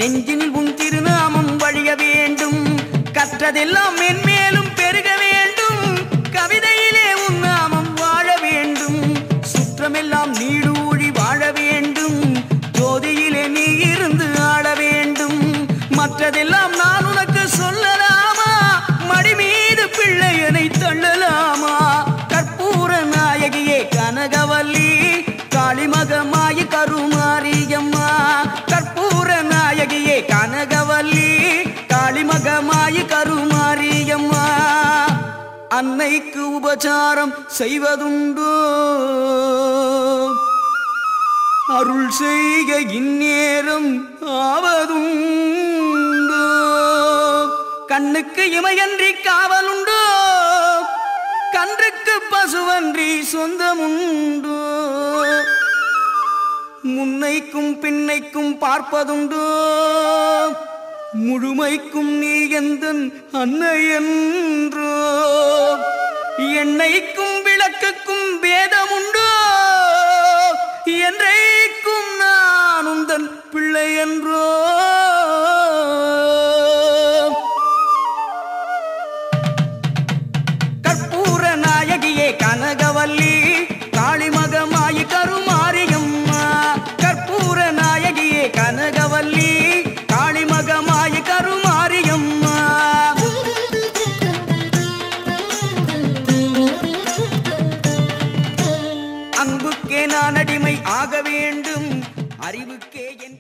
நெஞ்சினில் உன் திருநாமம் வழிய வேண்டும் கற்றதெல்லாம் மென்மேலும் பெருக வேண்டும் கவிதையிலே உன் நாமம் வாழ வேண்டும் சுற்றமெல்லாம் நீடூழி வாழ வேண்டும் ஜோதியிலே நீ இருந்து ஆட வேண்டும் மற்றதெல்லாம் நான் உனக்கு சொல்லலாமா மடி மீது பிள்ளையனை தள்ளலாமா கற்பூர நாயகியே கனகவல்லி காளிமகமாயி கருமாரியம்மா கற்பூர நாயகியே கனகவல்லி காளிமகமாயி கருமாரியம்மா அன்னைக்கு உபசாரம் செய்வதுண்டோ அருள் செய்க இந்நேரம் ஆவதுண்டோ கண்ணுக்கு இமையன்றி காவலுண்டோ கன்றுக்கு பசுவன்றி சொந்தமுண்டோ முன்னைக்கும் பின்னைக்கும் பார்ப்பதுண்டோ முழுமைக்கும் நீ எந்தன் அன்னை என்றோ எண்ணெய்க்கும் விளக்குக்கும் பேதமுண்டோ என்றைக்கும் நான் உந்தன் பிள்ளை என்றோ கற்பூர நாயகியே கனகவல்லி காளிமகமாயி கருமாரியம்மா கற்பூர நாயகியே கனகவல்லி காளிமகமாயி கருமாரியம்மா அன்புக்கே நான் அடிமை ஆக வேண்டும் அறிவுக்கே என்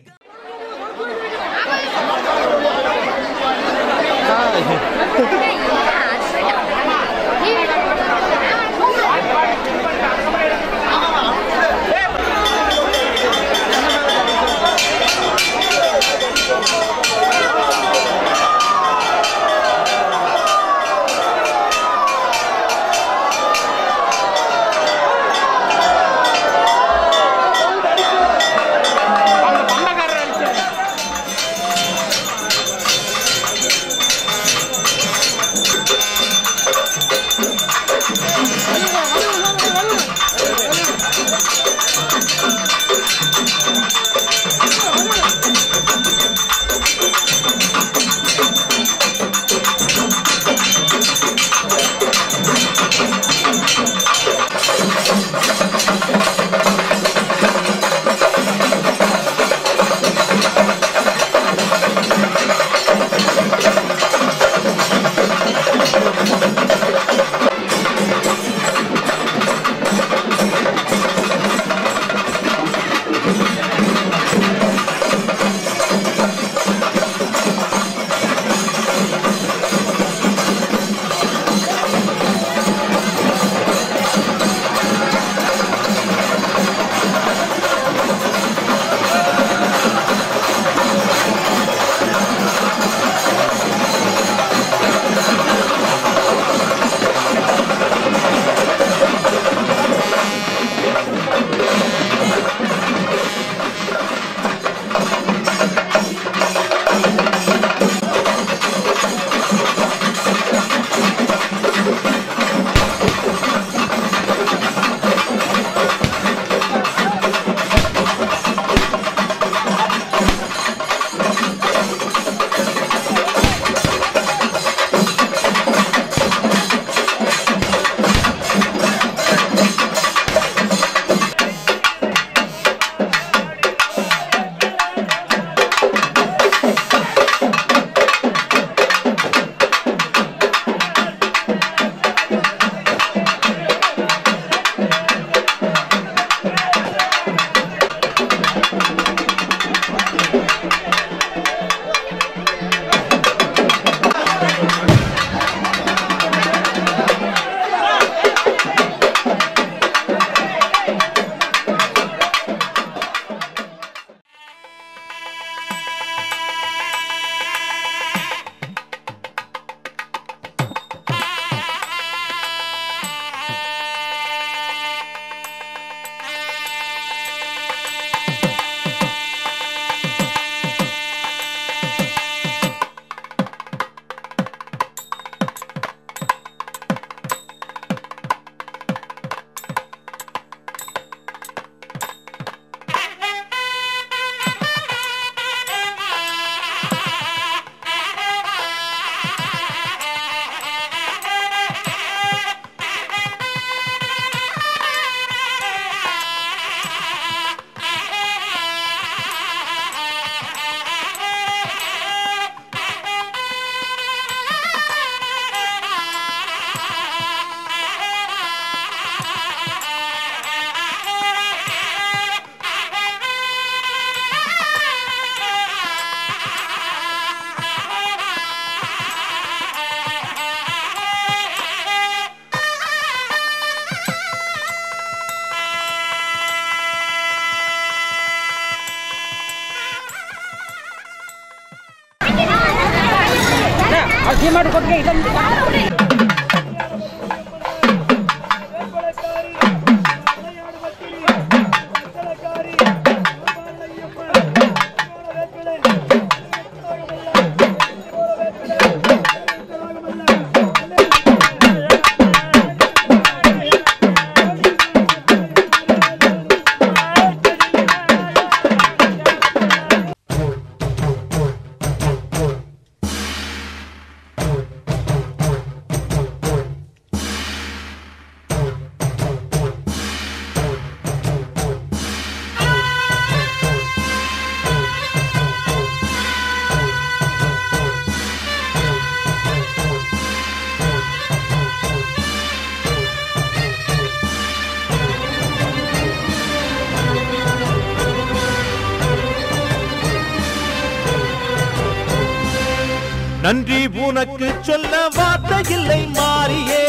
நன்றி உனக்கு சொல்ல வார்த்தை இல்லை மாறியே,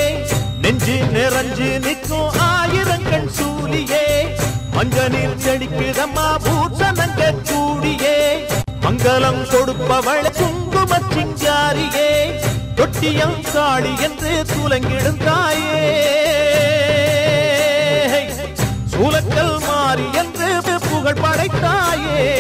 நெஞ்சு நிறைஞ்சு நிற்கும் ஆயிரங்கள் சூலியே, மஞ்சனில் செடிக்குதம்மா பூசணங்க கூடியே, மங்களம் கொடுப்பவள் குங்கும சிங்காரியே, தொட்டியம் காளி என்று துலங்கிடும் தாயே, சூலக்கல் மாறி என்று புகழ் படைத்தாயே.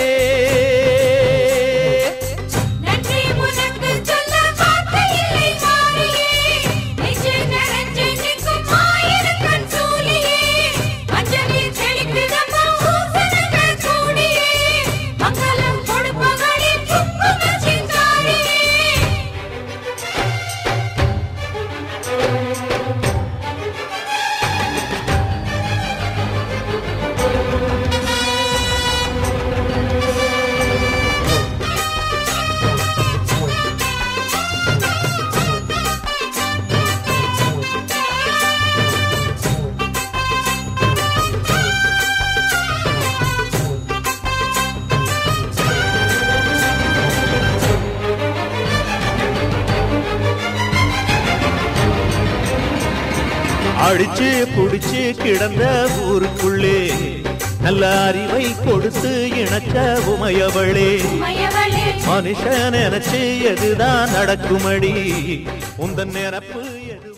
அடிச்சு புடிச்சு கிடந்த ஊருக்குள்ளே நல்ல அறிவை கொடுத்து இணைச்ச உமையவளே, மனுஷன் நினைச்சு எதுதான் நடக்குமடி, உந்தன் நினைப்பு எது?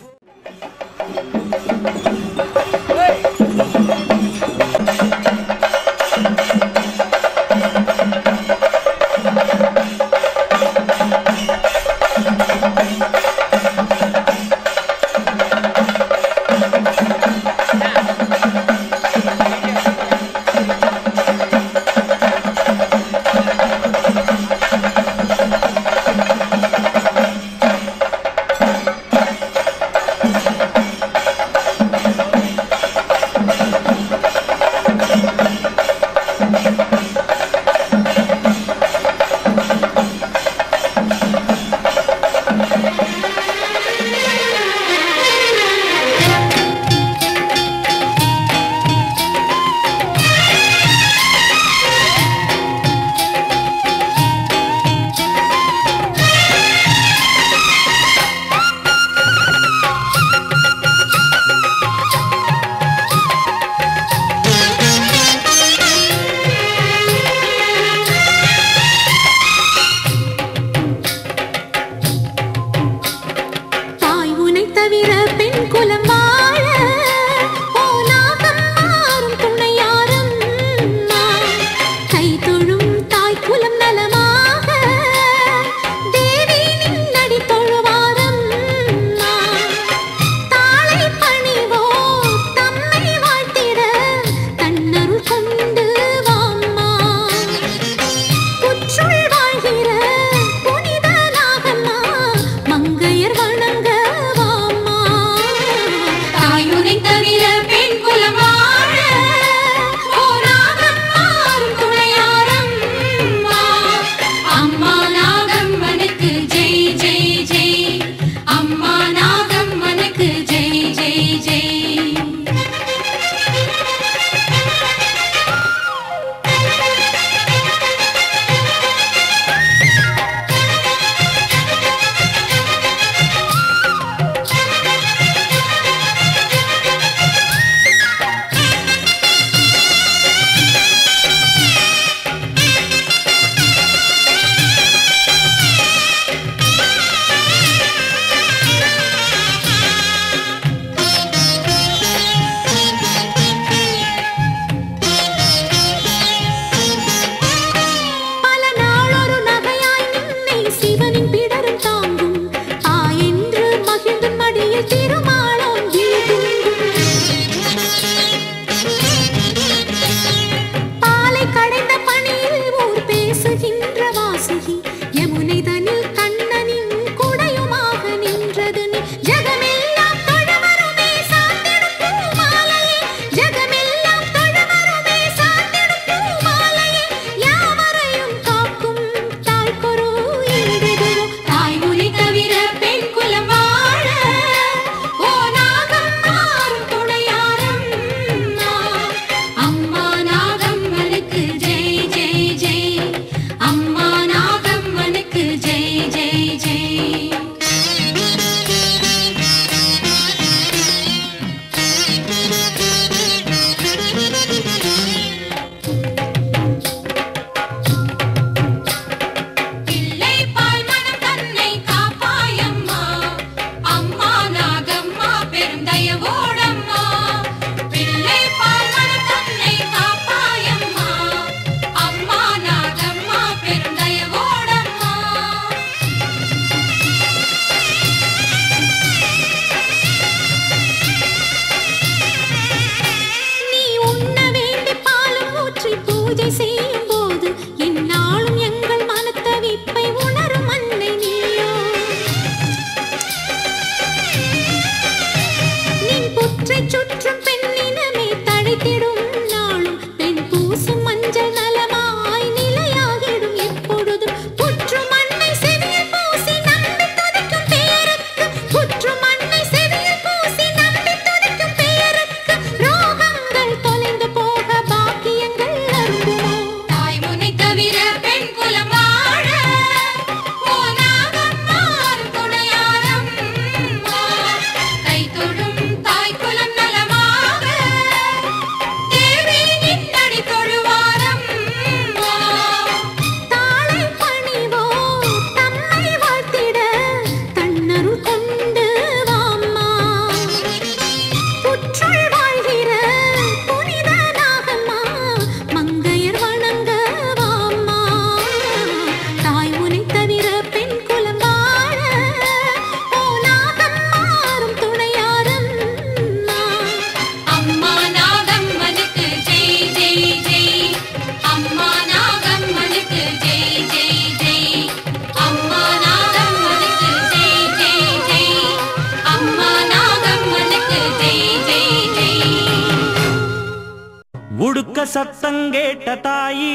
உடுக்க சத்தங்கேட்ட தாயி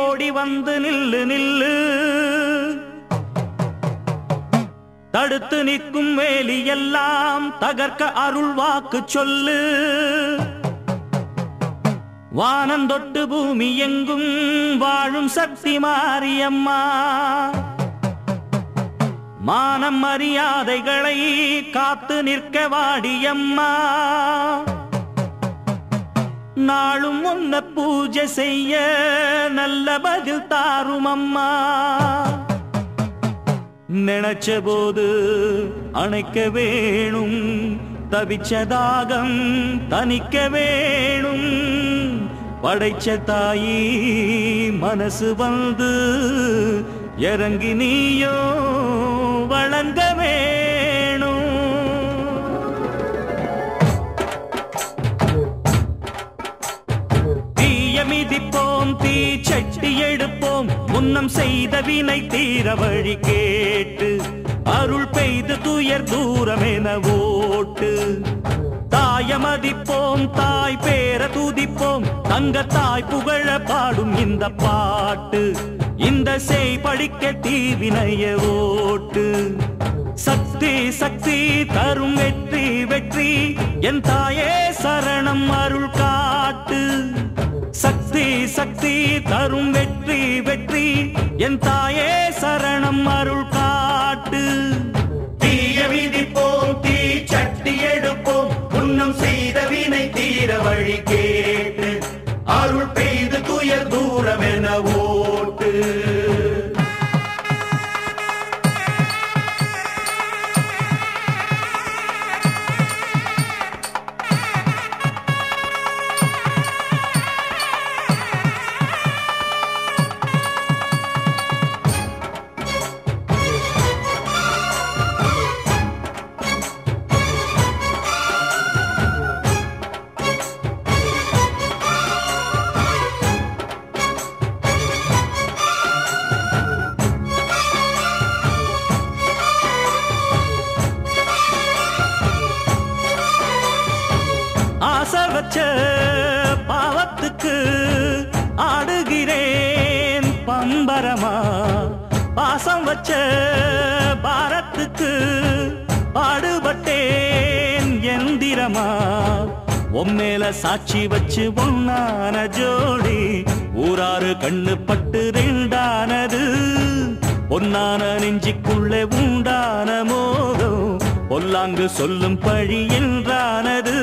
ஓடி வந்து நில்லு நில்லு, தடுத்து நிற்கும் வேலி எல்லாம் தகர்க்க அருள் வாக்கு சொல்லு. வானந்தொட்டு பூமி எங்கும் வாழும் சக்தி மாரியம்மா, மானம் மரியாதைகளை காத்து நிற்க வாடியம்மா. நாளும் உன்ன பூஜை செய்ய நல்ல பதில் தாரும் அம்மா. நினைச்ச போது அணைக்க வேணும், தவிச்ச தாகம் தணிக்க வேணும். படைச்ச தாயி மனசு வந்து இறங்கி நீயோ வழங்க வேணும். தீய மிதிப்போம், தீ சட்டி எடுப்போம், முன்னம் செய்த வினை தீர வழி கேட்டு அருள் பெய்து துயர் தூரமென ஓட்டு. தாய மதிப்போம், தாய் பேர துதிப்போம், தங்க தாய் புகழ பாடும் இந்த பாட்டு. இந்த செய் படிக்க தீவினைய ஓட்டு. சக்தி சக்தி தரும் வெற்றி வெற்றி, என் தாயே சரணம் அருள் காட்டு. சக்தி சக்தி தரும் வெற்றி வெற்றி, என் தாயே சரணம் அருள் காட்டு. தீய மிதிப்போம், தீ சட்டி எடுப்போம், முன்னம் செய்த வினை தீர வழி கேட்டு அருள் பெய்து துயர் தூரமென ஓட்டு. ஆசை வச்ச பாவத்துக்கு ஆடுகிறேன் பம்பரமா, பாசம் வச்ச பாரத்துக்கு பாடுபட்டேன் எந்திரமா. உம்மேல சாட்சி வச்சு ஒன்னான ஜோடி, ஊராறு கண்ணு பட்டு ரெண்டானது. பொன்னான நெஞ்சிக்குள்ளே உண்டான மோகம், பொல்லாங்கு சொல்லும் பழி என்றானது.